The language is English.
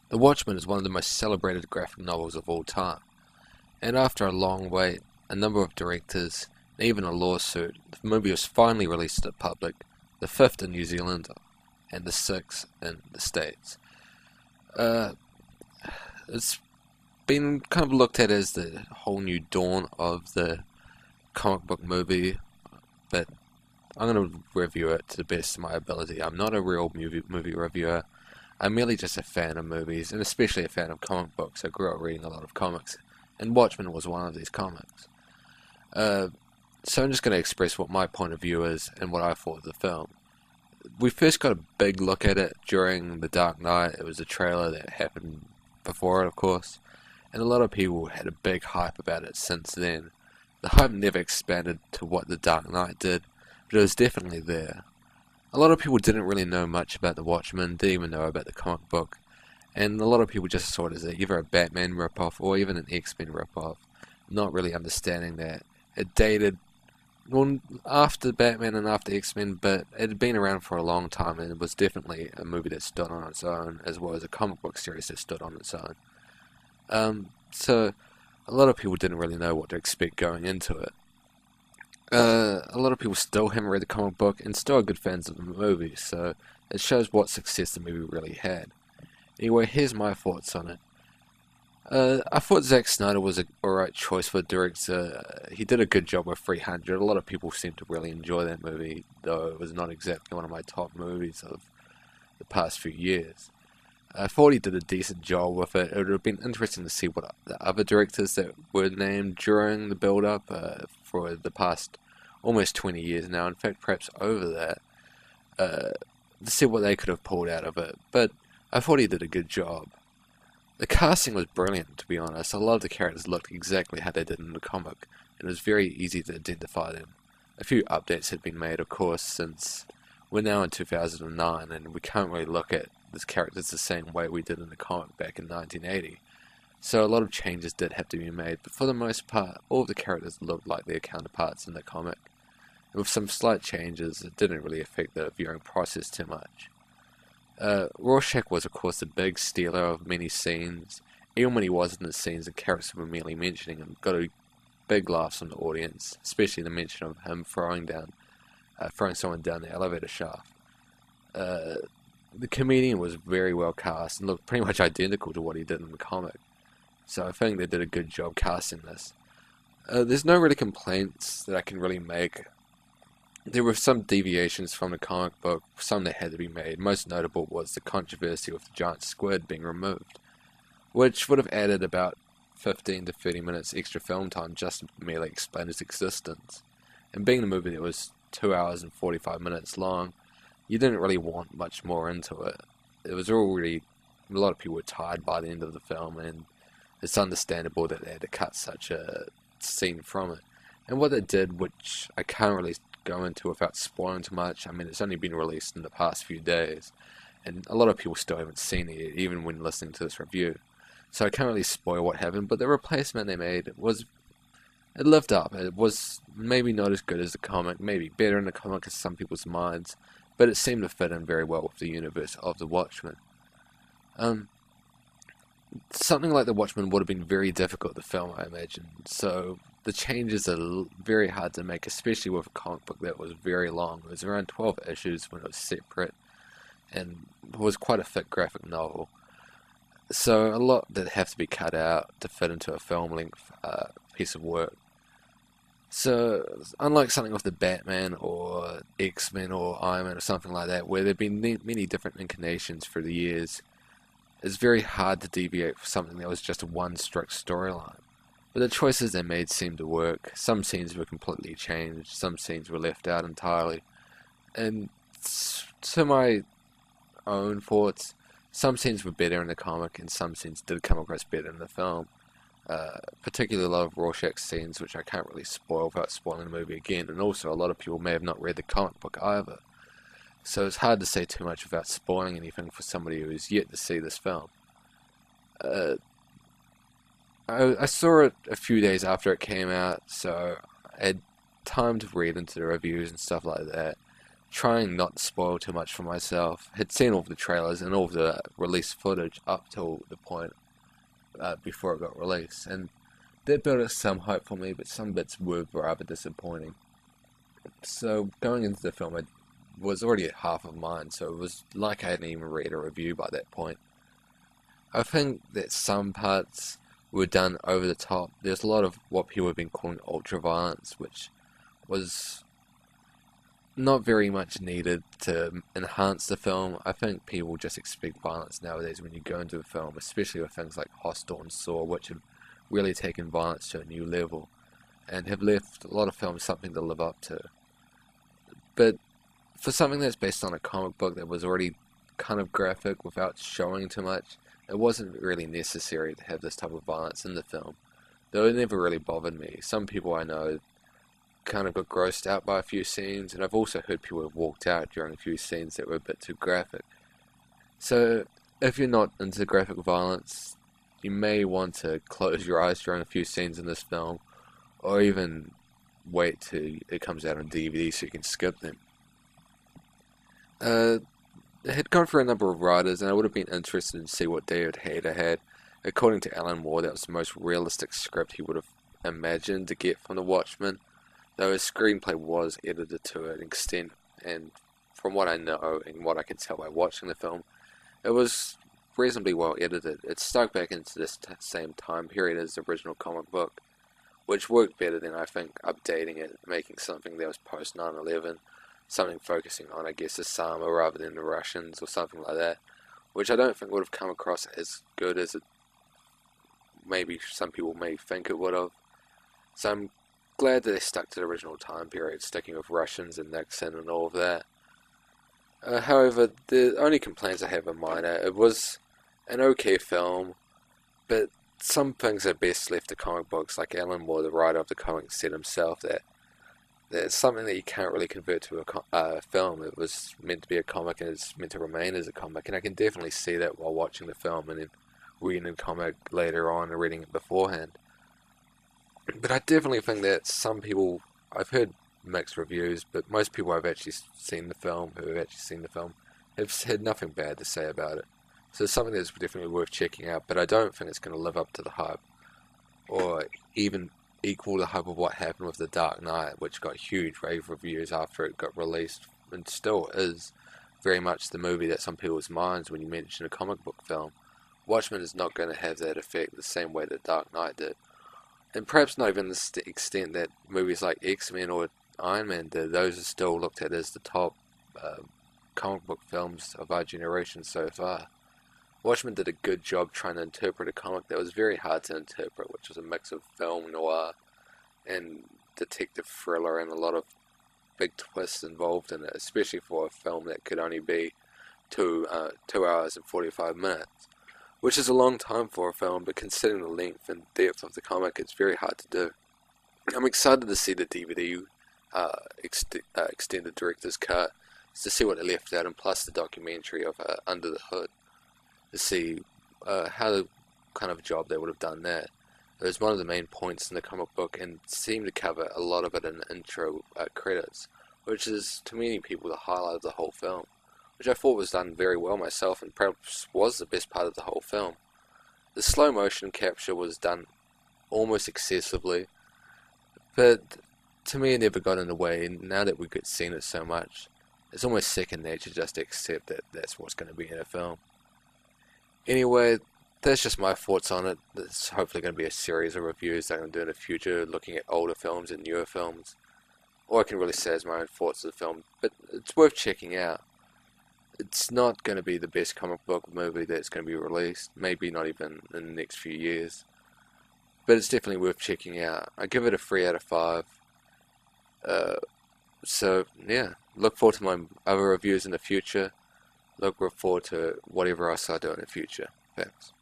The Watchmen is one of the most celebrated graphic novels of all time, and after a long wait, a number of directors, and even a lawsuit, the movie was finally released to the public, the fifth in New Zealand and the sixth in the States. Uh, it's been kind of looked at as the whole new dawn of the comic book movie, but I'm going to review it to the best of my ability. I'm not a real movie reviewer. I'm merely just a fan of movies, and especially a fan of comic books. I grew up reading a lot of comics, and Watchmen was one of these comics. Uh, so I'm just going to express what my point of view is and what I thought of the film. We first got a big look at it during The Dark Knight. It was a trailer that happened before it, of course, and a lot of people had a big hype about it since then. The hype never expanded to what The Dark Knight did, but it was definitely there. A lot of people didn't really know much about The Watchmen, didn't even know about the comic book, and a lot of people just saw it as either a Batman ripoff or even an X-Men ripoff, not really understanding that it dated well after Batman and after X-Men, but it had been around for a long time, and it was definitely a movie that stood on its own, as well as a comic book series that stood on its own. So a lot of people didn't really know what to expect going into it. A lot of people still haven't read the comic book and still are good fans of the movie, so it shows what success the movie really had. Anyway, here's my thoughts on it. I thought Zack Snyder was an alright choice for a director. He did a good job with 300. A lot of people seem to really enjoy that movie, though it was not exactly one of my top movies of the past few years. I thought he did a decent job with it. It would have been interesting to see what the other directors that were named during the build-up for the past almost 20 years now, in fact perhaps over that, to see what they could have pulled out of it. But I thought he did a good job. The casting was brilliant, to be honest. A lot of the characters looked exactly how they did in the comic, and it was very easy to identify them. A few updates had been made, of course, since we're now in 2009, and we can't really look at these characters the same way we did in the comic back in 1980. So a lot of changes did have to be made, but for the most part, all of the characters looked like their counterparts in the comic. And with some slight changes, it didn't really affect the viewing process too much. Rorschach was of course the big stealer of many scenes. Even when he was in the scenes, the characters were merely mentioning him. Got a big laughs from the audience, especially the mention of him throwing someone down the elevator shaft. The comedian was very well cast and looked pretty much identical to what he did in the comic. So I think they did a good job casting this. There's no really complaints that I can really make. There were some deviations from the comic book, some that had to be made. Most notable was the controversy with the giant squid being removed, which would have added about 15 to 30 minutes extra film time just to merely explain its existence. And being the movie that was 2 hours and 45 minutes long, you didn't really want much more into it. It was already, a lot of people were tired by the end of the film, and it's understandable that they had to cut such a scene from it. And what they did, which I can't really go into without spoiling too much, I mean, it's only been released in the past few days, and a lot of people still haven't seen it, even when listening to this review. So I can't really spoil what happened, but the replacement they made it lived up. It was maybe not as good as the comic, maybe better in the comic in some people's minds, but it seemed to fit in very well with the universe of the Watchmen. Something like the Watchmen would have been very difficult to film, I imagine, so the changes are very hard to make, especially with a comic book that was very long. It was around 12 issues when it was separate, and it was quite a thick graphic novel. So a lot that have to be cut out to fit into a film-length piece of work. So, unlike something with the Batman or X-Men or Iron Man or something like that, where there have been many different incarnations through the years, it's very hard to deviate from something that was just one strict storyline. But the choices they made seemed to work. Some scenes were completely changed, some scenes were left out entirely. And to my own thoughts, some scenes were better in the comic and some scenes did come across better in the film. Particularly a lot of Rorschach scenes, which I can't really spoil without spoiling the movie again, and also a lot of people may have not read the comic book either. So it's hard to say too much without spoiling anything for somebody who is yet to see this film. I saw it a few days after it came out, so I had time to read into the reviews and stuff like that. trying not to spoil too much for myself, had seen all of the trailers and all of the released footage up till the point before it got released, and that built up some hope for me, but some bits were rather disappointing. So going into the film, I was already at half of mine, so it was like I hadn't even read a review by that point. I think that some parts were done over the top. There's a lot of what people have been calling ultra-violence, which was not very much needed to enhance the film. I think people just expect violence nowadays when you go into a film, especially with things like Hostel and Saw, which have really taken violence to a new level, and have left a lot of films something to live up to. But for something that's based on a comic book that was already kind of graphic without showing too much, it wasn't really necessary to have this type of violence in the film, though it never really bothered me. Some people I know kind of got grossed out by a few scenes, and I've also heard people have walked out during a few scenes that were a bit too graphic. So if you're not into graphic violence, you may want to close your eyes during a few scenes in this film, or even wait till it comes out on DVD so you can skip them. It had gone for a number of writers, and I would have been interested to see what David Hayter had. According to Alan Moore, that was the most realistic script he would have imagined to get from the Watchmen, though his screenplay was edited to an extent, and from what I know and what I can tell by watching the film, it was reasonably well edited. It stuck back into this same time period as the original comic book, which worked better than, I think, updating it, making something that was post 9/11, something focusing on, I guess, Osama rather than the Russians or something like that, which I don't think would have come across as good as it maybe some people may think it would have. So I'm glad that they stuck to the original time period, sticking with Russians and Nixon and all of that. However, the only complaints I have are minor. It was an okay film, but some things are best left to comic books. Like Alan Moore, the writer of the comic, said himself that it's something that you can't really convert to a film. It was meant to be a comic and it's meant to remain as a comic, and I can definitely see that while watching the film and then reading the comic later on and reading it beforehand. But I definitely think that some people, I've heard mixed reviews, but most people who have actually seen the film, have had nothing bad to say about it. So it's something that's definitely worth checking out, but I don't think it's going to live up to the hype, or even equal the hype of what happened with The Dark Knight, which got huge rave reviews after it got released, and still is very much the movie that's on people's minds when you mention a comic book film. Watchmen is not going to have that effect the same way that Dark Knight did. And perhaps not even the extent that movies like X-Men or Iron Man did. Those are still looked at as the top comic book films of our generation so far. Watchmen did a good job trying to interpret a comic that was very hard to interpret, which was a mix of film noir and detective thriller and a lot of big twists involved in it, especially for a film that could only be 2 hours and 45 minutes, which is a long time for a film, but considering the length and depth of the comic, it's very hard to do. I'm excited to see the DVD extended director's cut, to see what they left out, and plus the documentary of Under the Hood, to see how the kind of job they would have done there. It was one of the main points in the comic book and seemed to cover a lot of it in the intro credits, which is, to many people, the highlight of the whole film, which I thought was done very well myself and perhaps was the best part of the whole film. The slow motion capture was done almost excessively, but to me it never got in the way, and now that we've seen it so much, it's almost second nature just to accept that that's what's going to be in a film. Anyway, that's just my thoughts on it. There's hopefully going to be a series of reviews that I'm going to do in the future, looking at older films and newer films. All I can really say is my own thoughts of the film, but it's worth checking out. It's not going to be the best comic book movie that's going to be released, maybe not even in the next few years, but it's definitely worth checking out. I give it a 3 out of 5. So, yeah, look forward to my other reviews in the future. Look forward to whatever else I do in the future. Thanks.